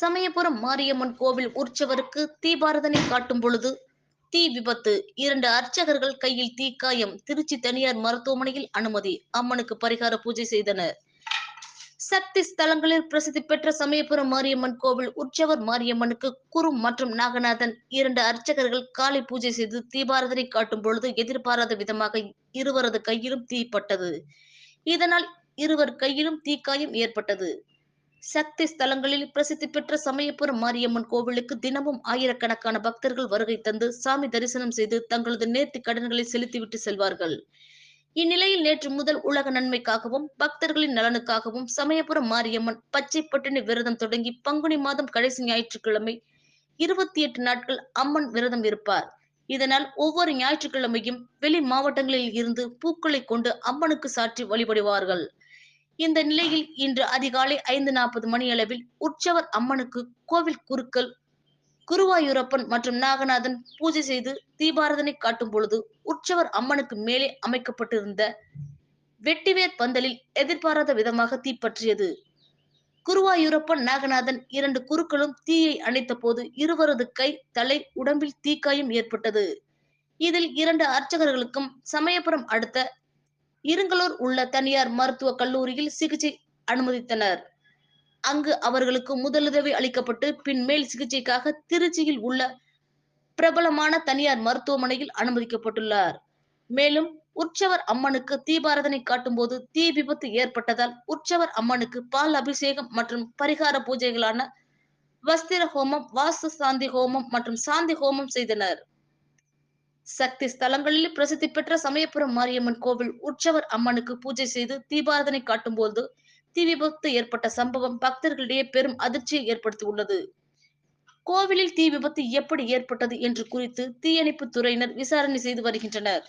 சமயபுரம் மாரியம்மன் கோவில் உற்சவருக்கு தீபாரதனை காட்டும் பொழுது தீ விபத்து. 2 அர்ச்சகர்கள் கையில் தீக்காயம். திருச்சி தனியார் மருத்துவமனையில் அனுமதி. அம்மனுக்கு பரிகார பூஜை செய்தனர். சக்தி ஸ்தலங்களில் பிரசித்தி பெற்ற சமயபுரம் மாரியம்மன் கோவில் உற்சவர் மாரியம்மனுக்கு குரு மற்றும் நாகநாதன் 2 அர்ச்சகர்கள் காலை பூஜை செய்து தீபாரதனை காட்டும் பொழுது எதிர்பாராத விதமாக இருவரது கையிலும் தீப்பட்டது. இதனால் இருவர் கையிலும் தீக்காயம் ஏற்பட்டது. சக்தி ஸ்தலங்களில் பிரசித்தி பெற்ற சமயபுரம் மாரியம்மன் கோவிலுக்கு தினமும் ஆயிரக்கணக்கான பக்தர்கள் வருகை தந்து சாமி தரிசனம் செய்து தங்களது நேர்த்திக் கடன்களை செலுத்திவிட்டு செல்வார்கள். இந்நிலையில் நேற்று முதல் உலக நன்மைக்காகவும் பக்தர்களின் நலனுக்காகவும் சமயபுரம் மாரியம்மன் பச்சை பட்டினி விரதம் தொடங்கி பங்குனி மாதம் கடைசி ஞாயிற்றுக்கிழமை 28 நாட்கள் அம்மன் விரதம் இருப்பார். இதனால் ஒவ்வொரு ஞாயிற்றுக்கிழமையும் வெளி மாவட்டங்களில் இருந்து பூக்களை கொண்டு அம்மனுக்கு சாற்றி வழிபடுவார்கள். இந்த நிலையில் இன்று அதிகாலை 5:40 மணியளவில் உற்சவர் அம்மனுக்கு கோவில் குருக்கள் குருவாயூரப்பன் மற்றும் நாகநாதன் பூஜை செய்து தீபாரதனை காட்டும் பொழுது உற்சவர் அம்மனுக்கு மேலே அமைக்கப்பட்டிருந்த வெட்டிவேர் பந்தலில் எதிர்பாராத விதமாக தீப்பற்றியது. குருவாயூரப்பன் நாகநாதன் 2 குருக்களும் தீயை அணைத்த போது இருவரது கை, தலை, உடம்பில் தீக்காயம் ஏற்பட்டது. இதில் 2 அர்ச்சகர்களுக்கும் சமயபுரம் அடுத்த இருங்கலூர் உள்ள தனியார் மருத்துவக் கல்லூரியில் சிகிச்சை அனுமதித்தனர். அங்கு அவர்களுக்கு முதலுதவி அளிக்கப்பட்டு பின் மேல் சிகிச்சைக்காக திருச்சியில் உள்ள பிரபலமான தனியார் மருத்துவமனையில் அனுமதிக்கப்பட்டுள்ளார். மேலும் உற்சவர் அம்மனுக்கு தீபாரதனை காட்டும் போது தீ விபத்து ஏற்பட்டதால் உற்சவர் அம்மனுக்கு பால் அபிஷேகம் மற்றும் பரிகார பூஜைகளான வஸ்திர ஹோமம், வாஸ்து சாந்தி ஹோமம் மற்றும் சாந்தி ஹோமம் செய்தனர். சக்தி ஸ்தலங்களில் பிரசித்தி பெற்ற சமயபுரம் மாரியம்மன் கோவில் உற்சவர் அம்மனுக்கு பூஜை செய்து தீபாரதனை காட்டும் போது தீ விபத்து ஏற்பட்ட சம்பவம் பக்தர்களிடையே பெரும் அதிர்ச்சியை ஏற்படுத்தியுள்ளது. கோவிலில் தீ விபத்து எப்படி ஏற்பட்டது என்று குறித்து தீயணைப்பு துறையினர் விசாரணை செய்து வருகின்றனர்.